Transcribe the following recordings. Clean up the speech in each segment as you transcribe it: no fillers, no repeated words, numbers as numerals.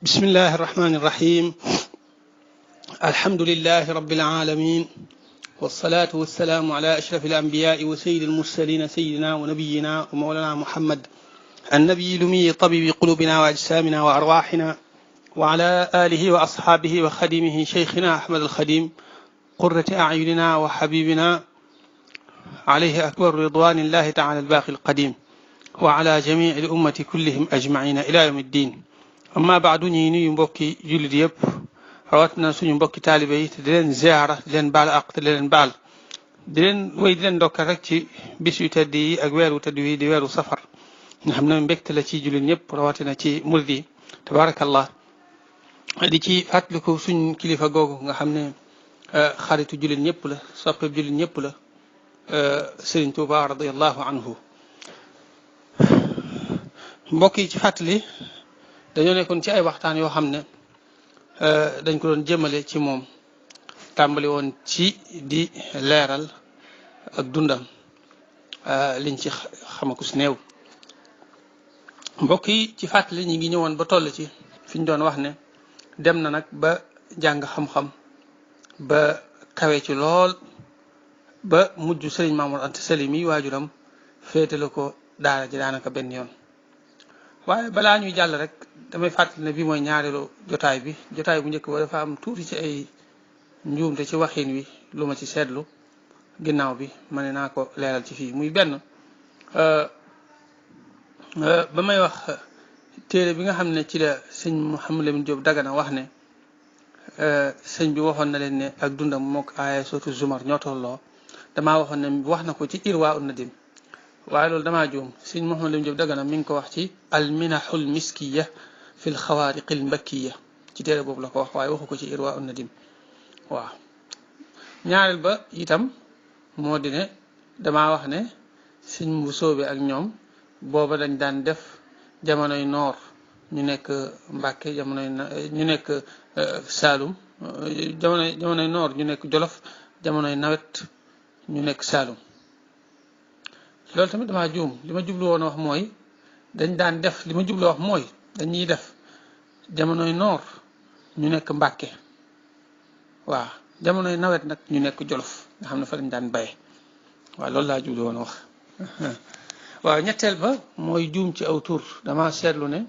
بسم الله الرحمن الرحيم. الحمد لله رب العالمين، والصلاة والسلام على أشرف الأنبياء وسيد المرسلين سيدنا ونبينا ومولانا محمد النبي الأمي طبيب قلوبنا وأجسامنا وأرواحنا، وعلى آله وأصحابه وخديمه شيخنا أحمد الخديم قرة أعيننا وحبيبنا عليه أكبر رضوان الله تعالى الباقي القديم، وعلى جميع الأمة كلهم أجمعين إلى يوم الدين. amma baadu ñi nuyu mbokki jullit yëpp rawatina suñu mbokki taalibe yi te di leen ziara di leen baal ak te di leen baal di leen ndokkal rek ci bis yu tedd yi ak weeru tedd yi di weeru safar nga xam ne mbégte la ci jullit ñëpp rawatina ci murid yi tabarakallah. di ci fàttaliku suñ kilifa googu nga xam ne xaritu jullit ñëpp la, soppeeb jullit ñëpp la, Sëriñ Tuuba radiyallahu anhu. mbokk yi ci fàttali dañoo nekkoon ci ay waxtaan yoo xam ne dañ ko doon jëmale ci moom, tàmbali woon ci di leeral ak dundam liñ ci xamakus néew. mbokk yi ci fàttali ñi ngi ñëwoon ba toll ci fi ñu doon wax ne dem na nag ba jàng xam-xam ba kawe ci lool ba mujj Sëriñ Mamour Anta Sali mi waajuram féetale ko daara ji daanaka benn yoon. waaye balaa ñuy jàll rek damay fàttali ne bii mooy ñaareelu jotaay bi. jotaay bu njëkk ba dafa am tuuti ci ay njuumte ci waxin wi lu ma ci seetlu, ginnaaw bi ma ne naa ko leeral ci fii. muy benn, ba may wax téere bi nga xam ne ci la sëñ Mouhamadou Lamine Diop Dagana wax ne sëñ bi waxoon na leen ne ak dundam mook aaya sootu Zumar ñoo tolloo, damaa waxoon ne wax na ko ci Irwa un-Nadim, waaye loolu damaa juum. sëñ Mouhamadou Lamine Diop Dagana mi ngi ko wax ci alminahul miskiya fi lxawaariqil mbakkiya, ci téere boobu la ko wax waaye waxu ko ci Irwa un-Nadim. waaw ñaareel ba itam moo di ne damaa wax ne sëñ bu soobee ak ñoom booba dañ daan def jamonoy noor ñu nekk Mbàkke, ñu nekk Saalum, jamonoy noor ñu nekk Jolof, jamonoy nawet ñu nekk Saalum. loolu tamit damaa juum. li ma jublu woon wax mooy dañ daan def, li ma jublu wax mooy dañuy def jamonoy noor ñu nekk Mbàkke, waaw jamonoy nawet nag ñu nekk Jolof nga xam ne fa lañ daan baye. waaw loolu laa jublu woon wax. waaw ñetteel ba mooy juum ci aw tur. dama seetlu ne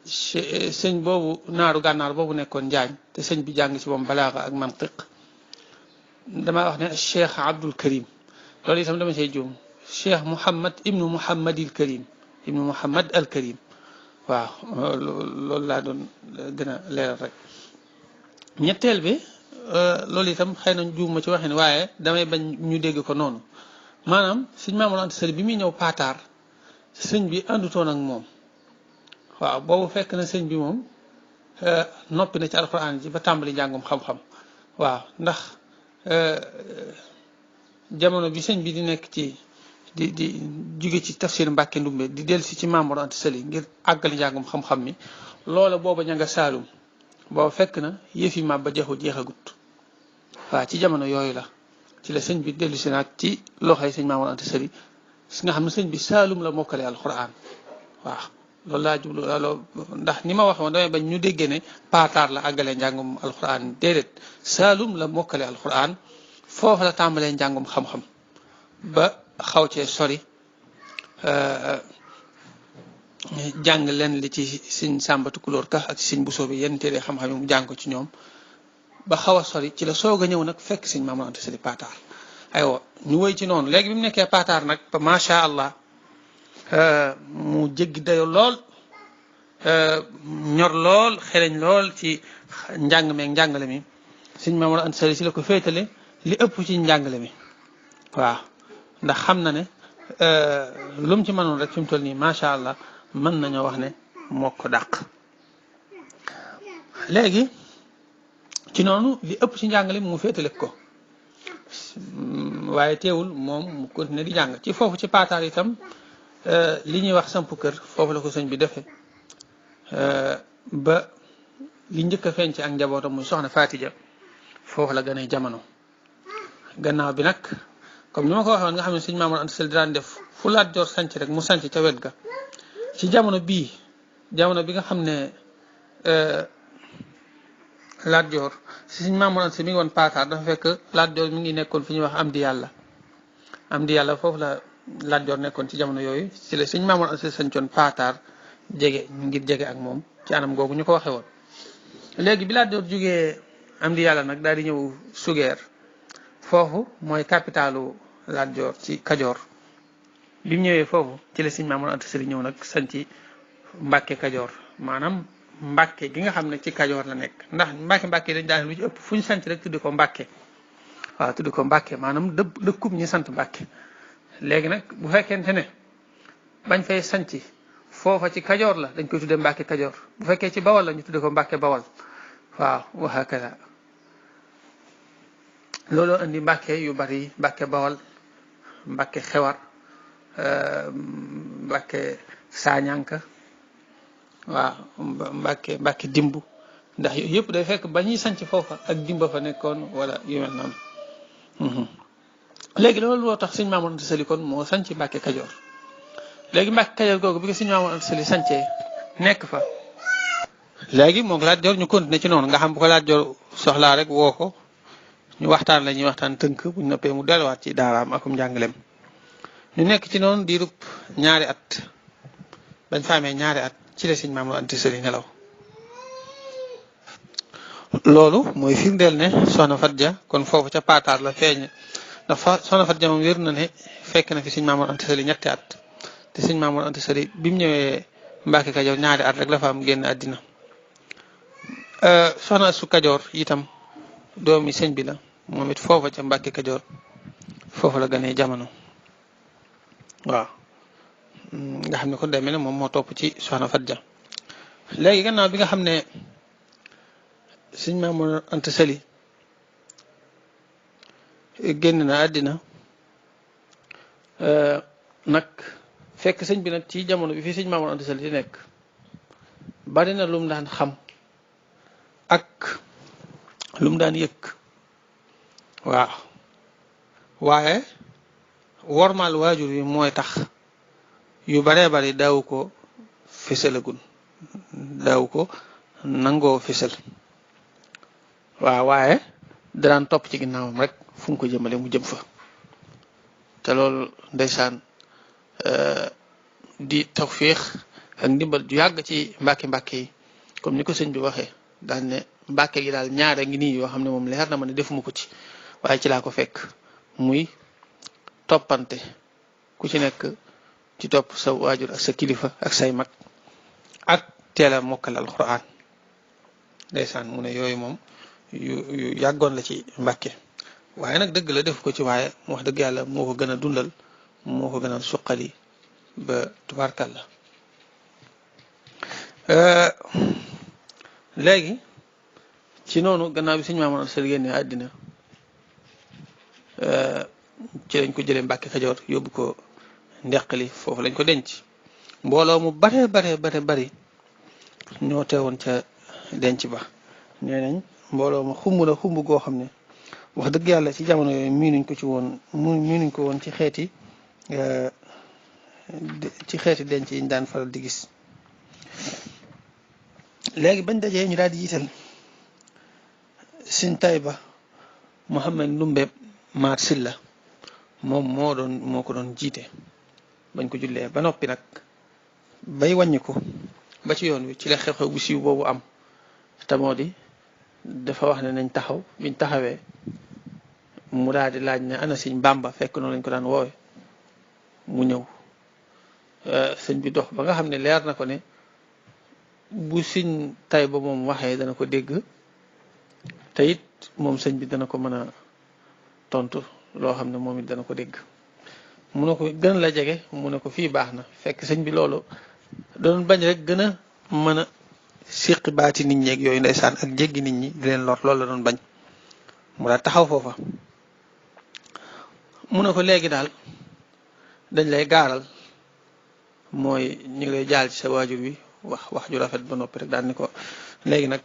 sëñ boobu naaru gànnaar boobu nekkoon Njaañ te sëñ bi jàng ci moom balaaxa ak mantiq, damaa wax ne Cheikh Abdul Karim, loolu itam dama say juum. Cheikh Mouhamad ibnu Mouhamad il Karim, ibnu Mouhamad al Karim. waaw loolu laa doon gën a leeral rek. ñetteel bi loolu itam xëy na juum ma ci waxin waaye damay bañ ñu dégg ko noonu. maanaam sëñ Mamour Anta Sali bi muy ñëw Pataar sëñ bi àndutoon ak moom. waaw boobu fekk na sëñ bi moom noppi na ci alxuraan ji ba tàmbali njàngum xam-xam. waaw ndax jamono bi sëñ bi di nekk ci di jóge ci tafsir Mbàkke Ndumbe di dellusi ci Mamour Anta Sali ngir àggali njàngum xam-xam mi, loola booba ña nga Saalum. booba fekk na yëfi ma ba jeexagut. waaw ci jamono yooyu la ci la sëñ bi dellusi naat ci loxoy sëñ Mamour Anta Sali si nga xam ne sëñ bi Saalum la mokkale alxuraan. waaw loolu laa jublu loolu ndax ni ma waxoon damay bañ ñu déggee ne Pataar la àggalee njàngum alxuraan. déedéet, Saalum la mokkale alxuraan, foofu la tàmbalee njàngum xam-xam ba xaw cee sori. jàng leen li ci sëñ Sàmba Tukulóor Ka ak sëñ Buso bi yenn téere xam-xam yi mu jàng ko ci ñoom ba xaw a sori ci la soog a ñëw nag fekk sëñ Mamour Anta Sali Pataar. aywa ñu woy ci noonu. léegi bi mu nekkee Pataar nag ba macha allah mu jéggi dayo lool, ñor lool, xereñ lool ci njàng meeg njàngale mi. sëñ Mamour Anta Sali si la ko féetale li ëpp ci njàngale mi. waaw ndax xam na ne lu mu ci mënoon rek fi mu toll nii macha allah mën nañoo wax ne moo ko dàq. léegi ci noonu li ëpp ci njàngale mu féetale ko, waaye teewul moom mu continuer di jàng ci foofu ci Pataar itam. li ñuy wax samp kër foofu la ko sëñ bi defee ba li njëkk a feeñ ci ak njabootam muy soxna Fatija foofu la gën a jamono. gannaaw bi nag comme ni ma ko waxoon nga xam ne sëñ Mamour Anta Sali daan def fu Lat Joor sanc rek mu sanc ca wet ga. ci jamono bi nga xam ne Lat Joor si suñ Maam Mor Anta Sali mi ngi woon Paataar dafa fekk Lat Joor mi ngi nekkoon fi ñuy wax am di yàlla foofu la Lat Joor nekkoon ci jamono yooyu ci la suñ Maam Mor Anta Sali sañcoon Paataar ngir jege ak moom ci anam googu ñu ko waxee woon. léegi bi Lat Joor jógee am di yàlla nag daal di ñëw Sugeer foofu mooy capitalu Lat Joor ci Kajoor bi mu ñëwee foofu ci la suñ Maam Mor Anta Sali ñëw nag sañci Mbàkke Kajoor maanaam Mbàkke gi nga xam ne ci Kajoor la nekk ndax Mbàkke dañ daan lu ci ëpp fu ñu sanc rek tuddi ko Mbàkke waaw tuddi ko Mbàkke maanaam dëkkub ñi sant Mbàkke. léegi nag bu fekkente ne bañ fay sanc foofa ci Kajoor la dañ koy tuddee Mbàkke Kajoor bu fekkee ci Bawol la ñu tudde ko Mbàkke Bawol waaw wa hakaza looloo indi Mbàkke yu bari Mbàkke Bawol Mbàkke Xewar Mbàkke Saañanka waaw Mbàkke Dimbu ndax yooyu yëpp day fekk ba ñuy sanc foofa ak dimba fa nekkoon wala yu mel noonu. léegi loolu loo tax sëñ Maam Mor Anta Sali kon moo sanc Mbàkke Kajoor léegi Mbàkke Kajoor googu bi ko sëñ Maam Mor Anta Sali sancee nekk fa léegi moom Lat Joor ñu continuer ci noonu nga xam bu ko Lat Joor soxlaa rek woo ko ñu waxtaan la ñuy waxtaan tënk bu ñu noppee mu delluwaat ci daaraam akum njàngaleem ñu nekk ci noonu diirub ñaari at bañ fa amee ñaari at ci la sëñ Maam Mor Anta Sali nelaw loolu mooy firndeel ne soxna Fatja kon foofu ca Paataar la feeñ ndax soxna Fatja moom wér na ne fekk na fi sëñ Maam Mor Anta Sali ñetti at te sëñ Maam Mor Anta Sali bi mu ñëwee Mbàkke Kajoor ñaari at rek la fa am génn àddina. soxna su Kajoor itam doomi sëñ bi la moom it foofa ca Mbàkke Kajoor foofu la ganee jamono waaw nga xam ne kon day mel ne moom moo topp ci soxna Fatja. léegi gannaaw bi nga xam ne sëñ Maam Mor Anta Sali génn na àddina nag fekk sëñ bi nag ci jamono bi fi sëñ Maam Mor Anta Sali di nekk bari na lu mu daan xam ak lu mu daan yëg waaw waaye wormaal waajur yi mooy tax yu baree bari daawu ko fësalagul daawu ko nangoo fësal waaw waaye danaan topp ci ginnaawam rek fu mu ko jëmale mu jëm fa te loolu ndeysaan di tawfiix ak ndimbal ju yàgg ci mbàkke yi comme ni ko sëñ bi waxee daan ne mbàkke gi daal ñaara ngi nii yoo xam ne moom leer na ma ne defuma ko ci waaye ci laa ko fekk muy toppante ku ci nekk ci topp sa waajur ak sa kilifa ak say mag ak teel a mokkal alxuraan ndeysaan mu ne yooyu moom yu yàggoon la ci mbàkke waaye nag dëgg la def ko ci waaye wax dëgg yàlla moo ko gën a dundal moo ko gën a suqali ba tubaarkàlla léegi ci noonu gannaaw bi sëñ Maam Mor Anta Sali génne àddina ci lañ ko jëlee Mbàkke Kajoor yóbbu ko Ndeqali foofu lañ ko denc mbooloo mu bare bari ñoo teewoon ca denc ba nee nañ mbooloo ma xumb na xumb goo xam ne wax dëgg yàlla ci jamono yooyu miinuñ ko woon ci xeeti denc yi ñu daan faral di gis. léegi bañ dajee ñu daal di jiital sëñ Tayba Mouhamed Ndumbe Maar Silla moom moo ko doon jiite bañ ko jullee ba noppi nag bay wàññi ko ba ci yoon wi ci la xew-xew bu siiw boobu am te moo di dafa wax ne nañ taxaw biñ taxawee mu daal di laaj ne ana sëñ Bàmba fekk noonu lañ ko daan woowe mu ñëw sëñ bi dox ba nga xam ne leer na ko ne bu sëñ Tayba moom waxee dana ko dégg te it moom sëñ bi dana ko mën a tontu loo xam ne moom it dana ko dégg mu ne ko gën la jege mu ne ko fii baax na fekk sëñ bi loolu doon bañ rek gën a mën a siqi baati nit ñi ak yooyu ndeysaan ak jéggi nit ñi di leen lor loolu la doon bañ mu daal taxaw foofa mu ne ko léegi daal dañ lay gaaral mooy ñu ngi lay jaal ci sa waajur wi wax ju rafet ba noppi rek daal ni ko léegi nag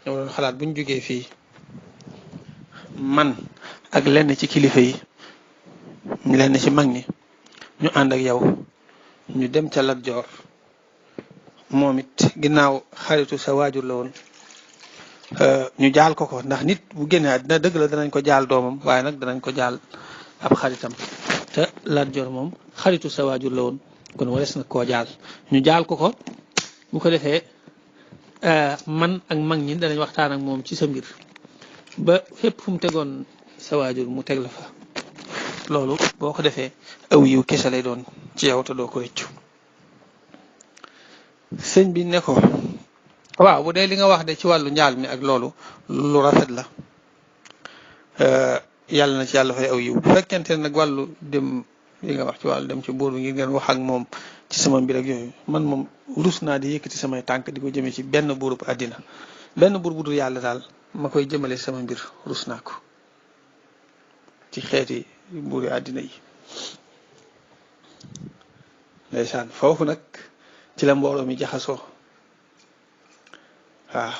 dama doon xalaat bu ñu jógee fii man ak lenn ci kilifa yi lenn ci mag ñi ñu ànd ak yow ñu dem ca Lat Joor moom it ginnaaw xaritu sa waajur la woon ñu jaal ko ndax nit bu génne àddina dëgg la danañ ko jaal doomam waaye nag danañ ko jaal ab xaritam te Lat Joor moom xaritu sa waajur la woon kon warees na koo jaal ñu jaal ko bu ko defee man ak mag ñi danañ waxtaan ak moom ci sa mbir ba fépp fu mu tegoon sa waajur mu teg la fa loolu boo ko defee aw yiw kese lay doon ci yow te doo ko rëccu sëñ bi ne ko waaw bu dee li nga wax de ci wàllu njaal mi ak loolu lu rafet la yàlla na ci yàlla fay aw yiw bu fekkente ne nag wàllu dem li nga wax ci wàllu dem ci buur bi ngir ngeen wax ak moom ci sama mbir ak yooyu man moom rus naa di yëkkati samay tànk di ko jëme ci benn buurub àddina benn buur bu dul yàlla daal ma koy jëmale sama mbir rus naa ko ci xeeti buuri àddina yi ndeysaan foofu nag ci la mbooloo mi jaxasoo waaw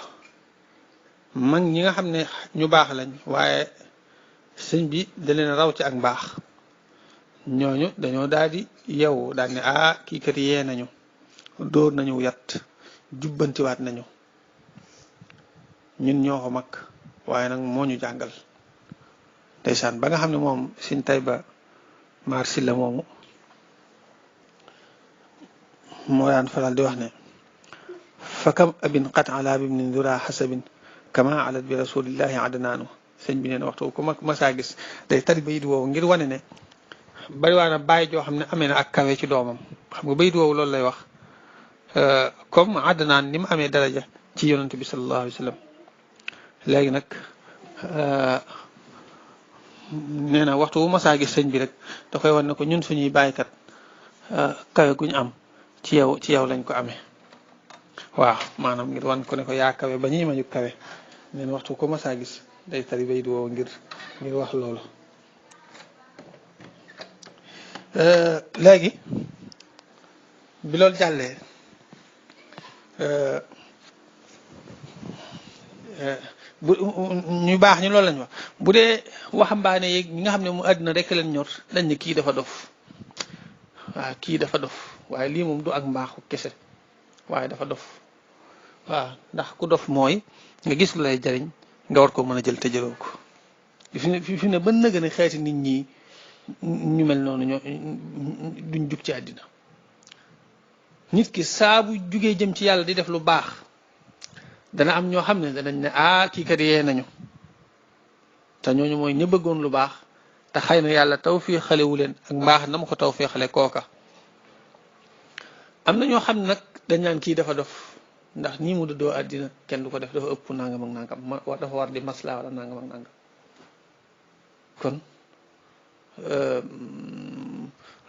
mag ñi nga xam ne ñu baax lañ waaye sëñ bi da leen raw ci ak mbaax ñooñu dañoo daal di yow daal ne kii kat yee nañu dóor nañu yat jubbantiwaat nañu ñun ñoo ko mag waaye nag moo ñu jàngal ndeysaan ba nga xam ne moom Sëñ Tayba Maar Silla moomu moo daan faral di wax ne fa kam abin qat ala bibnin dura xasabin kama alat bi rasulillahi adnaanu sëñ bi neen waxtu ku mag masaa gis day tari bayit woowu ngir wane ne bari waa na bàyyi joo xam ne amee na ak kawe ci doomam xam nga bayit woowu loolu lay wax comme adnaan ni mu amee daraja ci yonante bi sallallahu alayhi wa sallam léegi nag nee na waxtu wu masaa gis sëñ bi rek da koy wan ne ko ñun suñuy bàyyikat kawe guñ am ci yow lañ ko amee waaw maanaam ngir wan ko ne ko yaa kawe ba ñuy mañu kawe neen waxtu ko masaa gis day tari bayit woowu ngir wax loolu léegi bi loolu jàllee bu ñu baax ñu loolu lañ wax bu dee waxambaane yeeg ñi nga xam ne mu àddina rek leen ñor dañ ne kii dafa dof waaw kii dafa dof waaye lii moom du ak mbaaxu kese waaye dafa dof waaw ndax ku dof mooy nga gis lu lay jariñ nga war ko mën a jël te jëloo ko fi ne ba nëga ne xeeti nit ñi ñu mel noonu ñoo duñ jug ci àddina nit ki saa bu jugee jëm ci yàlla di def lu baax dana am ñoo xam ne danañ ne kii kat yee nañu te ñooñu mooy ña bëggoon lu baax te xëy na yàlla taw fii xalewu leen ak mbaax na ma ko taw fii xale kooka am na ñoo xam ne nag dañ naan kii dafa dof ndax nii mu dëddoo àddina kenn du ko def dafa ëpp nangam ak nangam dafa war di maslaa wala nangam ak nangam kon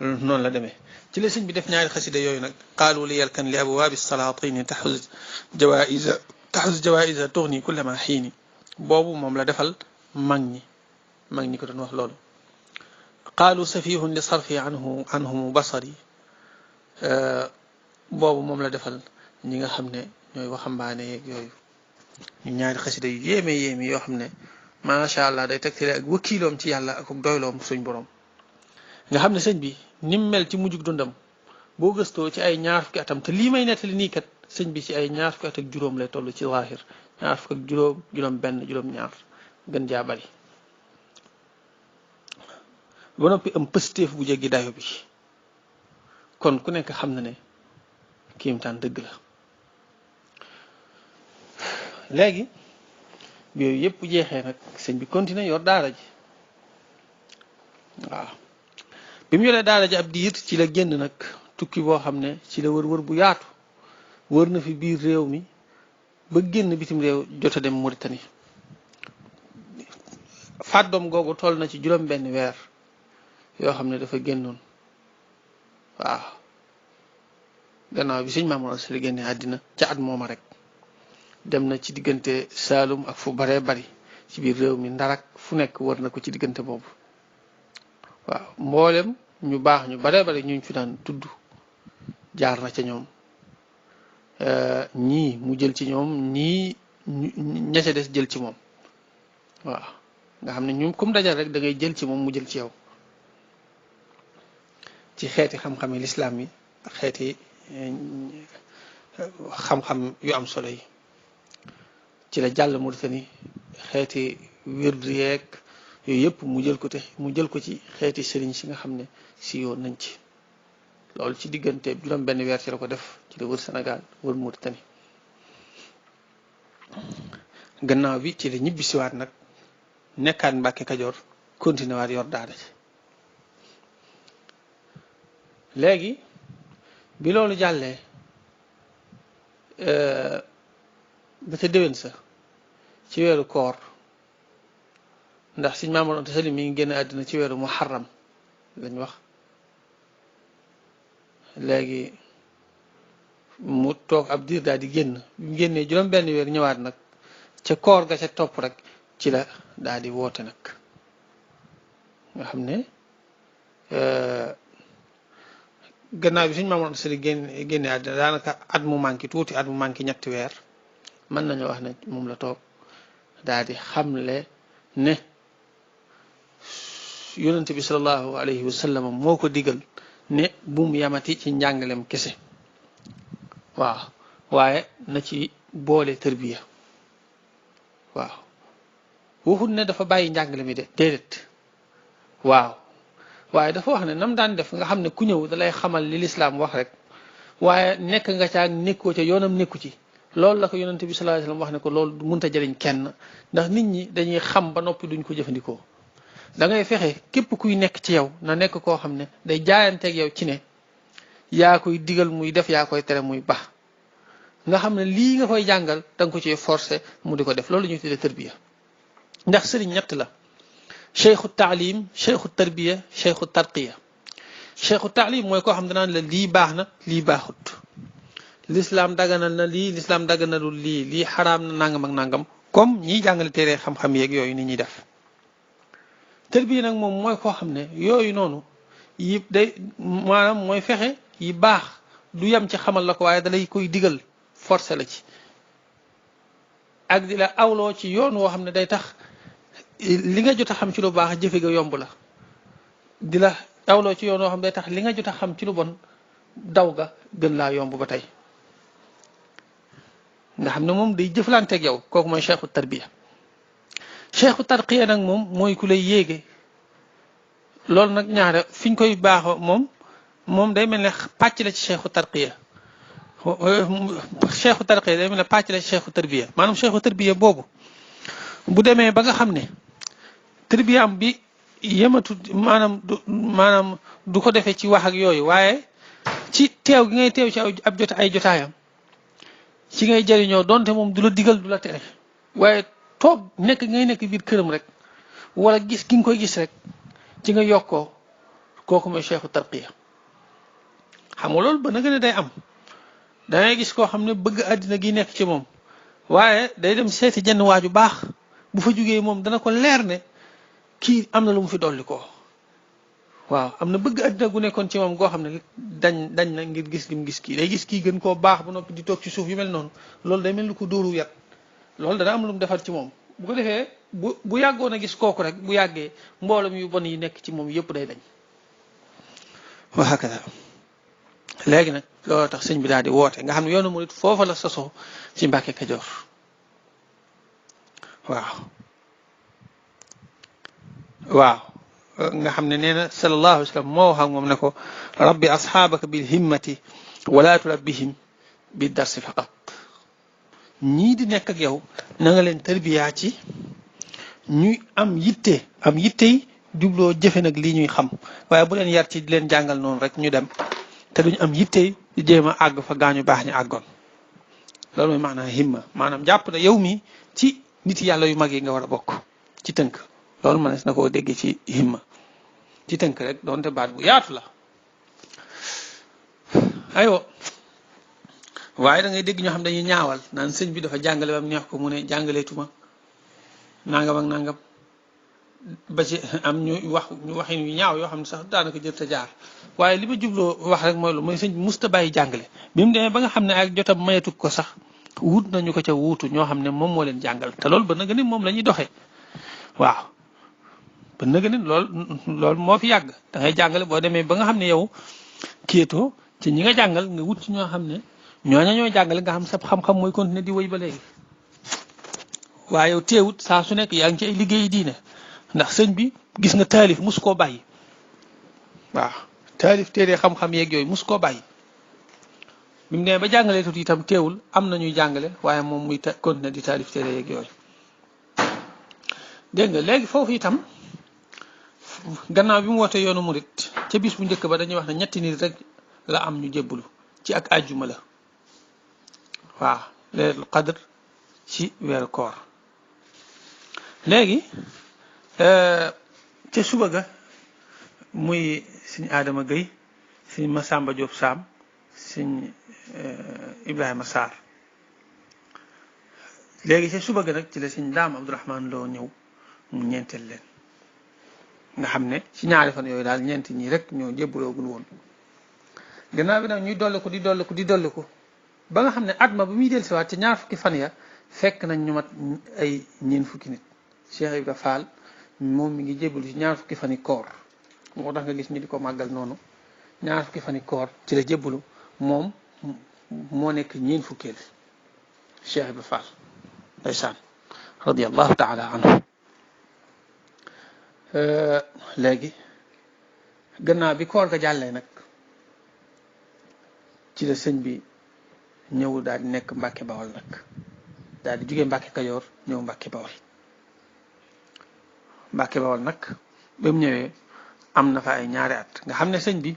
noonu la demee ci la sëñ bi def ñaari xasida yooyu nag qaalu li yalkan li abwaabi salaatini taxuz jawaïsa tughni kullama xiini boobu moom la defal mag ñi ko doon wax loolu qaalu safihun li sarfi anhumu basari boobu moom la defal ñi nga xam ne ñooy waxambaane yeeg yooyu ñu ñaari xasida yu yéeme yoo xam ne macha allah day tegtale ak wakkiiloom ci yàlla ak doyloom suñ borom nga xam ne sëñ bi ni mu mel ci mujjug dundam boo gëstoo ci ay ñaar fukki atam te lii may nettali nii kat sëñ bi ci ay ñaar fukki at ak juróom lay toll ci zaahir ñaar fukk ak juróom benn juróom ñaar gën jaa bari ba noppi am pëstéef bu jéggi dayo bi kon ku nekk xam na ne kiimtaan dëgg la léegi bi yooyu yëpp jeexee nag sëñ bi continué yor daara ji waaw bi mu yoree daara ji ab diir ci la génn nag tukki boo xam ne ci la wër bu yaatu wër na fi biir réew mi ba génn bitim réew jot a dem Mauritanie fàddoom googu toll na ci juróom benn weer yoo xam ne dafa génnoon waaw gannaaw bi sëñ Mamour Anta Sali génne àddina ca at mooma rek dem na ci diggante Saalum ak fu baree bari ci biir réew mi Ndarak fu nekk wër na ko ci diggante boobu waaw mboolem ñu baax ñu baree bari ñu fi daan tudd jaar na ca ñoom ñii mu jël ci ñoom ñii ña ca des jël ci moom waaw nga xam ne ñun comme dajal rek da ngay jël ci moom mu jël ci yow ci xeeti xam-xami lislaam yi ak xeeti xam-xam yu am solo yi ci la jàll Mauritanie xeeti wirdu yeeg yooyu yëpp mu jël ko ci xeeti sëriñ si nga xam ne si yoon nañ ci loolu ci diggante juróom benn weer ci la ko def ci la wër Sénégal wër Mauritanie gannaaw bi ci la ñibbisiwaat nag nekkaat Mbàkke Kajoor continué waat yor daara ci léegi bi loolu jàllee ba ca déwén sa ci weeru koor ndax Sëñ Maam Mor Anta Sali mi ngi génn àddina ci weeru muharram lañ wax léegi mu toog ab diir daal di génn bi mu génnee juróom benn weer ñëwaat nag ca koor ga ca topp rek ci la daal di woote nag nga xam ne gannaaw bi Sëñ Maam Mor Anta Sali génne àddina daanaka at mu manqué tuuti at mu manqué ñetti weer mën nañu wax ne moom la toog daal di xamle ne yonent bi sallallahu alayhi wa sallam moo ko digal ne bu mu yamati ci njàngalem kese waaw waaye na ci boole tërbiya waaw waxut ne dafa bàyyi njàngale mi de déedéet waaw waaye dafa wax ne nam daan def nga xam ne ku ñëw dalay xamal li lislaam wax rek waaye nekk nga ca nekkoo ca yoonam nekku ci loolu la ko yonent bi sallallahu alayhi wa sallam wax ne ko loolu mënta jëriñ kenn ndax nit ñi dañuy xam ba noppi duñ ko jëfandikoo da ngay fexe képp kuy nekk ci yow na nekk koo xam ne day jaayanteeg yow ci ne yaa koy digal muy def yaa koy tere muy baax nga xam ne lii nga koy jàngal da nga ko ci forcé mu di ko def loolu la ñuy tuddee tarbiya ndax sëriñ ñett la cheikhu taalim cheikhu tarbiya cheikhu tarqiya cheikhu taalim mooy koo xam danaan la lii baax na lii baaxut l'islam daganal na lii l'islam daganalul lii xaraam na nangam ak nangam comme ñiy jàngale téere xam-xam yeeg yooyu ni ñuy def tarbiya nag moom mooy koo xam ne yooyu noonu yi day maanaam mooy fexe yi baax du yem ci xamal la ko waaye dalay koy digal forcé la ci ak di la awloo ci yoon woo xam ne day tax li nga jot a xam ci lu baax jëfe ga yomb la di la awloo ci yoon woo xam ne day tax li nga jot a xam ci lu bon daw ga gën laa yomb ba tey nga xam ne moom day jëflanteeg yow kooku mooy cheikhu tarbiya cheikhu tarqiya nag moom mooy ku lay yéege loolu nag ñaare fi ñu koy baaxoo moom day mel ne pàcc la ci cheikhu tarqiya cheikhu tarqiya day mel ne pàcc la ci cheikhu tarbiya maanaam cheikhu tarbiya boobu bu demee ba nga xam ne tarbiya am bi yematu maanaam du ko defee ci wax ak yooyu waaye ci teew gi ngay teew ci ab ay jotaayam ci ngay jëriñoo donte moom du la digal du la tere waaye toog nekk ngay nekk biir këram rek wala gis gi nga koy gis rek ci nga yokkoo kooku mooy cheikhu tarqiya xam nga loolu ba na gën a day am dangay gis koo xam ne bëgg àddina gi nekk ci moom waaye day dem seeti jenn waaju baax bu fa jógee moom dana ko leer ne kii am na lu mu fi dolli ko waaw am na bëgg àddina gu nekkoon ci moom goo xam ne dañ na ngir gis gi mu gis kii day gis kii gën koo baax ba noppi di toog ci suuf yu mel noonu loolu day mel ni ko dóoru yat loolu dana am lu mu defar ci moom bu ko defee bu yàggoon a gis kooku rek bu yàggee mboolem yu bon yi nekk ci moom yëpp day dañ wa hakada léegi nag loolu tax sëñ bi daal di woote nga xam ne yoonu murit foofa la sosoo ci Mbàkke Kajoor waaw nga xam ne nee na sallallahu alayhi wa sallam moo wax ak moom ne ko rabbi asxaabaka bil himmati wala turabbihim bi darsi faqat ñii di nekk ak yow na nga leen tarbiyaa ci ñuy am yitte yi jubloo jëfe nag lii ñuy xam waaye bu leen yar ci di leen jàngal noonu rek ñu dem te duñ am yitte yi di jéem a àgg fa gaañu baax ñu àggoon loolu mooy maanaam himma maanaam jàpp na yow mi ci nit yàlla yu mag yi nga war a bokk ci tënk loolu mënees na koo dégg ci himma ci tënk rek doonte baat bu yaatu la aywa waaye da ngay dégg ñoo xam dañuy ñaawal naan sëñ bi dafa jàngale ba mu neex ko mu ne jàngaleetuma nangam ak nangam ba ci am ñu waxin yu ñaaw yoo xam ne sax daanaka jër ta jaar waaye li ma jubloo wax rek mooy lu mooy sëñ bi musta bàyyi jàngale bi mu demee ba nga xam ne ak jotam mayatu ko sax wut nañu ko ca wuutu ñoo xam ne moom moo leen jàngal te loolu ba nag ni moom la ñuy doxee waaw ba nag ni loolu moo fi yàgg da ngay jàngale boo demee ba nga xam ne yow kéetoo ci ñi nga jàngal nga wut ci ñoo xam ne ñooña ñoo jàngale nga xam sa xam-xam mooy continuer di wéy ba léegi waaye yow teewut saa su nekk yaa ngi ci ay liggéeyi diine ndax sëñ bi gis nga taalif mosu koo bàyyi waaw taalif téere xam-xam yeeg yooyu mosu koo bàyyi bi mu nee ba jàngalee tuuti itam teewul am na ñuy jàngale waaye moom muy continuer di taalif téere yeeg yooyu dégg nga léegi foofu itam gannaaw bi mu wootee yoonu murit ca bis bu njëkk ba dañuy wax ne ñetti nit rek la am ñu jébbalu ci ak àjjuma la waaw laylatul qadr ci weeru koor léegi ca suba ga muy sëñ Adama Gueye sëñ Massamba Diop Sam sëñ Ibrahima Sarr léegi ca suba ga nag ci la sëñ Daam Abdourahmane Lo ñëw mu ñeenteel leen nga xam ne ci ñaari fan yooyu daal ñeenti ñii rek ñoo jébbaloogul woon gannaaw bi nag ñuy dolliku di dolliku ba nga xam ne at ma bu muy dellusiwaat ci ñaar fukki fan ya fekk nañ ñu mat ay ñeen fukki nit Cheikh Ibra Fall moom mi ngi jébbalu ci ñaar fukki fani koor moo tax nga gis ñu di ko màggal noonu ñaar fukki fani koor ci la jébbalu moom moo nekk ñeen fukkeel Cheikh Ibra Fall ndeysaan radiyallahu taala anhu léegi gannaaw bi koor ga jàllee nag ci la sëñ bi ñëw daal di nekk Mbàkke Bawol nag daal di jógee Mbàkke Kajoor ñëw Mbàkke Bawol nag ba mu ñëwee am na fa ay ñaari at nga xam ne sëñ bi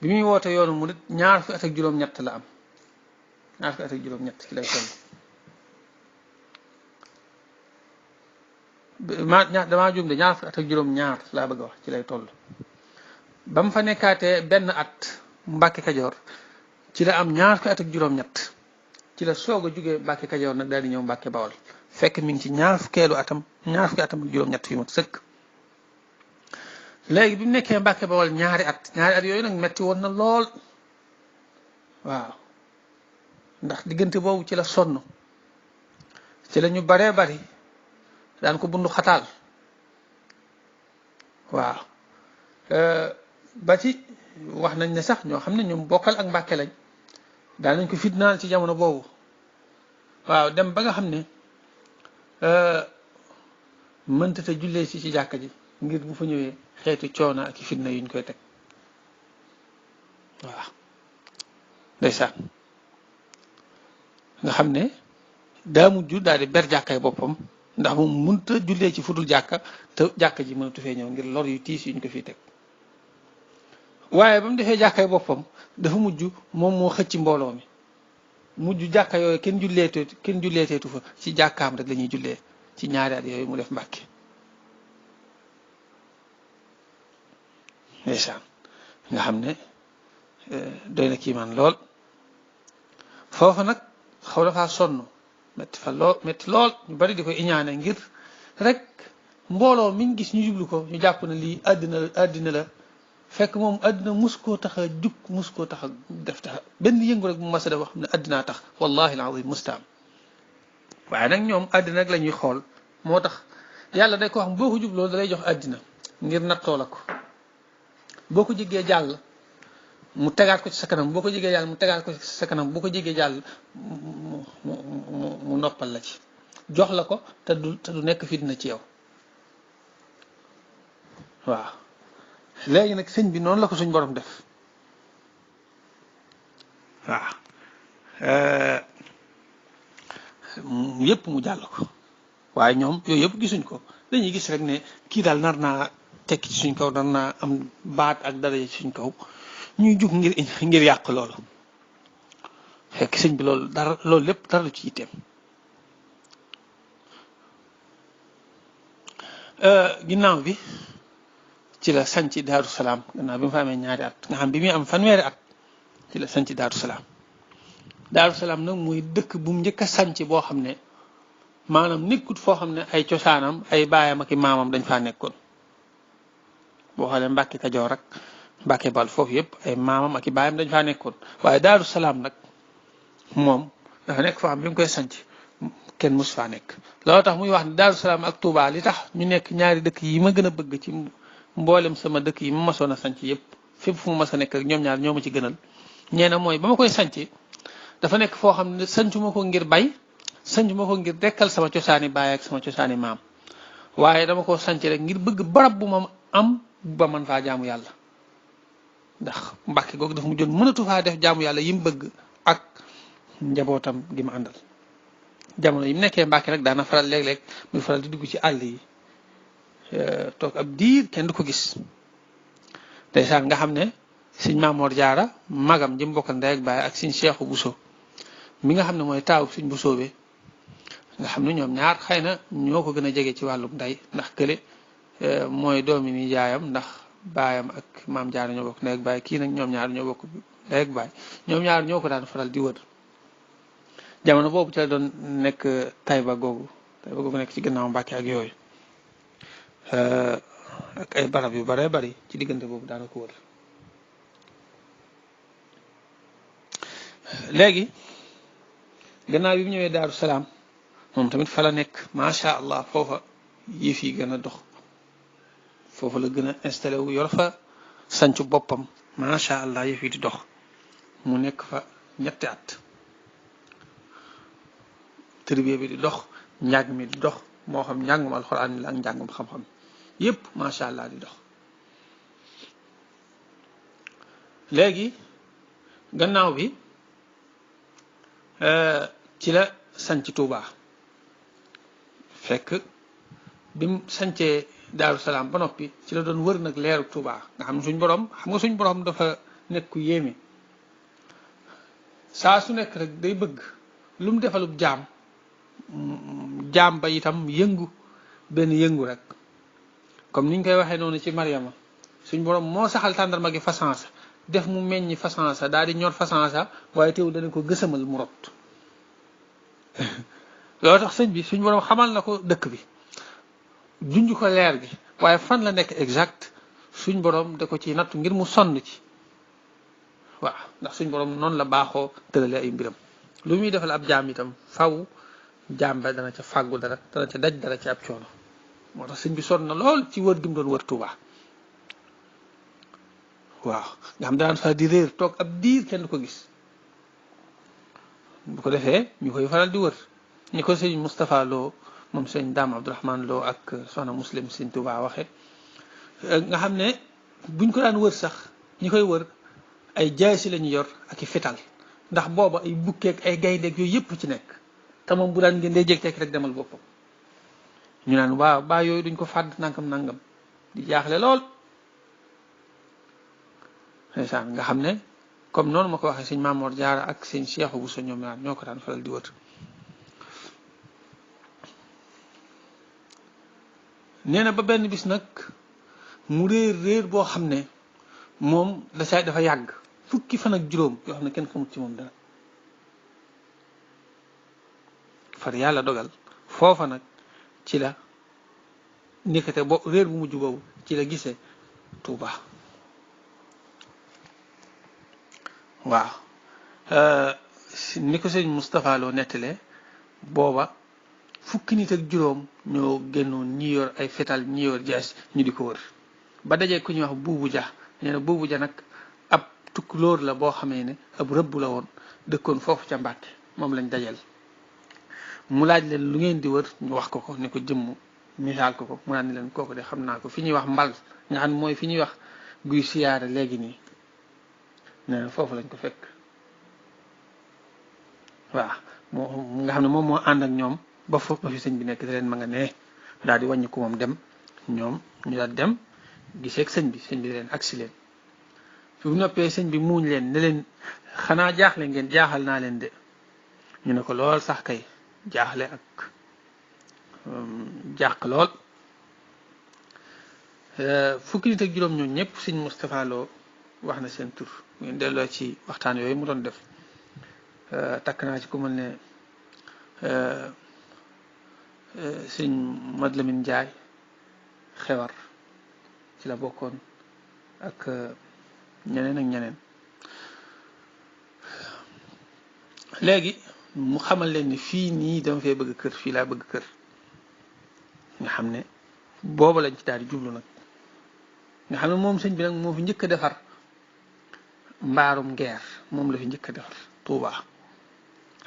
muy woote yoonu murit ñaar fukki at ak juróom-ñett la am ñaar fukki at ak juróom-ñett ci lay toll damaa jum de ñaar fukki at ak juróom-ñaar laa bëgg a wax ci lay toll ba mu fa nekkaatee benn at Mbàkke Kajoor ci la am ñaar fukki at ak juróom-ñett ci la soog a jógee Mbàkke Kajoor nag daal di ñëw Mbàkke Bawol fekk mi ngi ci ñaar fukki atam ak juróom-ñett fi mu sëkk léegi bi mu nekkee Mbàkke Bawol ñaari at yooyu nag metti woon na lool waaw ndax diggante boobu ci la sonn ci la ñu baree bari daan ko bundu xataal waaw ba ci wax nañ ne sax ñoo xam ne ñoom bokkal ak Mbàkke lañ daan nañ ko fitnaal ci jamono boobu waaw dem ba nga xam ne mënta te jullee ci jàkka ji ngir bu fa ñëwee xeetu coono ak fitna yuñ koy teg waaw ndeysaan nga xam ne daa mujj daal di ber jàkkay boppam ndax moom mënta jullee ci fudul jàkka te jàkka ji mënatu fee ñëw ngir lor yu tiis yuñ ko fiy teg waaye ba mu defee jàkkay boppam dafa mujj moom moo xëcc mbooloo mi mujj jàkka yooyu kenn julleeteetu fa ci jàkkaam rek la ñuy jullee ci ñaari at yooyu mu def Mbàkke ndeysaan nga xam ne doy na kiimaan lool foofu nag xaw dafaa sonn metti lool ñu bari di ko iñaane ngir rek mbooloo miñ gis ñu jublu ko ñu jàpp na lii àddina la fekk moom àddina mus koo tax a jug mus koo tax a def tax benn yëngu rek mu mas a def wax xam ne àddinaa tax wallahi alazim mustaam waaye nag ñoom àddina rek la ñuy xool moo tax yàlla day ko wax boo ko jubloo da lay jox àddina ngir nattoo la ko boo ko jégee jàll mu tegaat ko ci sa kanam boo ko jégee jàll mu tegaat ko ci sa kanam boo ko jégee jàll mu noppal la ci jox la ko te du nekk fitna ci yow waaw léegi nag sëñ bi noonu la ko suñ borom def waaw yëpp mu jàll ko waaye ñoom yooyu yëpp gisuñ ko dañuy gis rek ne kii daal nar naa tekki ci suñ kaw nar naa am baat ak dara ci suñ kaw ñuy jug ngir yàq loolu fekk sëñ bi loolu lépp dara lu ci yitteem ginnaaw bi ci la sanc Daaru Salaam gannaaw bi mu fa amee ñaari at nga xam bi muy am fanweeri at ci la sanc Daaru Salaam Daaru Salaam nag mooy dëkk bu mu njëkk a sanc boo xam ne maanaam nekkut foo xam ne ay cosaanam ay baayam ak i maamam dañ faa nekkoon boo xoolee Mbàkke Kajoor ak Mbàkke Bawol foofu yëpp ay maamam ak i baayam dañ faa nekkoon waaye Daaru Salaam nag moom dafa nekk foo xam bi mu koy sanc kenn mus faa nekk loolu tax muy wax ne Daaru Salaam ak Touba li tax ñu nekk ñaari dëkk yi ma gën a bëgg ci mboolem sama dëkk yi ma masoon a sanc yëpp fépp fu mu mas a nekk rek ñoom ñaar ñoo ma ci gënal ñeena mooy ba ma koy sanc dafa nekk foo xam ne sancuma ko ngir bay sancuma ko ngir dekkal sama cosaani baay ak sama cosaani maam waaye dama ko sanc rek ngir bëgg barab bu ma am ba man faa jaamu yàlla ndax Mbàkke googu dafa mujjoon mënatu faa def jaamu yàlla yi mu bëgg ak njabootam gi ma àndal jamono yi mu nekkee Mbàkke nag daana faral léeg-léeg muy faral di dugg ci àll yi toog ab diir kenn du ko gis ndeysaan nga xam ne sëñ Maamoor Jaara magam jëm bokkal ndey ak baay ak sëñ Seexu Buso mi nga xam ne mooy taawu sëñ Buso bi nga xam ne ñoom ñaar xëy na ñoo ko gën a jege ci wàllum ndey ndax kële mooy doomi ni jaayam ndax baayam ak maam Jaara ñoo bokk ndey ak baay kii nag ñoom ñaar ñoo bokk ndey ak baay ñoom ñaar ñoo ko daan faral di wër jamono boobu ci la doon nekk Tayba googu nekk ci gannaaw Mbàkke ak yooyu ak ay barab yu bare bari ci diggante boobu daana ko wër léegi gannaaw bi mu ñëwee Daaru Salaam moom tamit fa la nekk macha allah foofa yëf yi gën a dox foofa la gën a installé wu yor fa sancu boppam macha allah yëf yi di dox mu nekk fa ñetti at tërbiya bi di dox njàng mi di dox moo xam njàngum alxuraan mi la ak njàngum xam-xam yépp macha allah di dox léegi gannaaw bi ci la sanc Tuubaa fekk bi mu sancee Daaru Salaam ba noppi ci la doon wër nag leeru Tuubaa nga xam ne suñ borom dafa nekk ku yéeme saa su nekk rek day bëgg lu mu defalub jaam ba itam yëngu benn yëngu rek comme niñ koy waxee noonu ci Mariama suñ borom moo saxal tàndarma gi fasansa def mu meññi fasansa daal di ñor fasansa waaye teewul dana ko gësamal mu rot loolu tax sëñ bi suñ borom xamal na ko dëkk bi junj ko leer gi waaye fan la nekk exact suñ borom da ko ci nattu ngir mu sonn ci waaw ndax suñ borom noonu la baaxoo tërale ay mbiram lu muy defal ab jaam itam faw jaam ba dana ca fàggu dara dana ca daj dara ci ab coono moo tax sëñ bi sonn na lool ci wër gi mu doon wër Tuubaa waaw nga xam daan fa di réer toog ab diir kenn du ko gis bu ko defee ñu koy faral di wër ñi ko sëñ Moustapha Lo moom sëñ Daam Abdourahman Lo ak soxna Muslim sëñ Tuubaa waxe nga xam ne buñ ko daan wër sax ñi koy wër ay jaasi lañu yor ak i fetal ndax booba ay bukkeek ay gayndeek yooyu yëpp ci nekk te moom bu daan ngeen day jékki-jékki rek demal boppam ñu naan waaw baa yooyu duñ ko fàdd nangam di jaaxle lool ndeysaan nga xam ne comme noonu ma ko waxee sëñ Maamoor Jaara ak sëñ Seexu Buso ñoom ñaar ñoo ko daan faral di wër nee na ba benn bis nag mu réer boo xam ne moom dafa yàgg fukki fan ak juróom yoo xam ne kenn xamut ci moom dara far yàlla dogal foofa nag ci la nekkate réer bu mujj boobu ci la gisee Tuubaa waaw ni ko sëñ Moustapha Lo nettalee booba fukki nit ak juróom ñoo génnoon ñi yor ay fetal ñi yor jaas ñu di ko wër ba dajee ku ñuy wax Buubu Ja nee na Buubu Ja nag ab tukkulóor la boo xamee ne ab rëbb la woon dëkkoon foofu ca Mbàkke moom lañ dajal mu laaj leen lu ngeen di wër ñu wax ko ni ko jëmm misaal ko mu naan ni leen kooku de xam naa ko fi ñuy wax mbal nga xam mooy fi ñuy wax guy siyaare léegi nii nee na foofu lañ ko fekk waaw moo nga xam ne moom moo ànd ak ñoom ba foofu ba fi sëñ bi nekk te leen ma nga nee daal di wàññi ko moom dem ñoom ñu daal dem giseeg sëñ bi leen agsi leen fi bu noppee sëñ bi muuñ leen ne leen xanaa jaaxle ngeen jaaxal naa leen de ñu ne ko lool sax kay jaaxle ak jàq lool fukki nit ak juróom ñoom ñëpp sëñ Moustapha Lo wax na seen tur ngeen delloo ci waxtaan yooyu mu doon def takk naa ci ku mel ne sëñ Mad Lamin Njaay xewar ci la bokkoon ak ñeneen léegi mu xamal leen ni fii nii dama fee bëgg kër fii laa bëgg kër nga xam ne booba lañ ci daal di jublu nag nga xam ne moom sëñ bi nag moo fi njëkk a defar mbaarum ngeer moom la fi njëkk a defar Tuubaa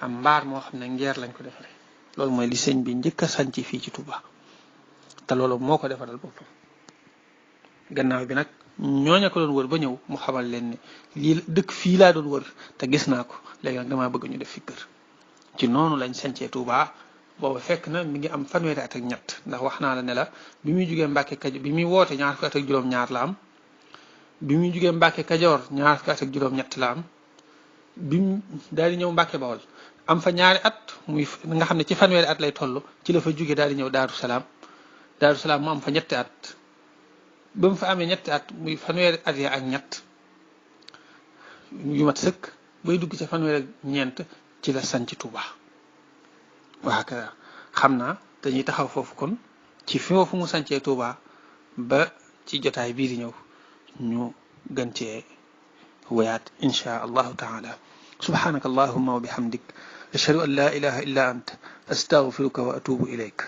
am mbaar moo xam ne ngeer lañ ko defaree loolu mooy li sëñ bi njëkk a sanc fii ci Touba te loolu moo ko defaral boppam gannaaw bi nag ñooña ko doon wër ba ñëw mu xamal leen ne lii dëkk fii laa doon wër te gis naa ko léegi nag damaa bëgg ñu def fi kër ci noonu lañ sancee Touba booba fekk na mi ngi am fanweeri at ak ñett ndax wax naa la ne la bi muy jugee Mbàkke Kajoor bi muy woote ñaar fukki at ak juróom-ñaar la am bi muy jugee Mbàkke Kajoor ñaar fukki at ak juróom-ñett la am bi mu daal di ñëw Mbàkke Bawol am fa ñaari at muy nga xam ne ci fanweeri at lay toll ci la fa jugee daal di ñëw Daaru Salaam mu am fa ñetti at ba mu fa amee ñetti at muy fanweeri at ya ak ñett yu mat sëkk bay dugg ca fanweeri ak ñeent ci la sanc Touba waa ka xam naa dañuy taxaw foofu kon ci foofu mu sancee Touba ba ci jotaay bii di ñëw ñu gën cee wayaat insha allahu taala subhanaka allahumma wa bihamdik ashhadu an la ilaha illa ant astaghfiruka wa atubu ilayk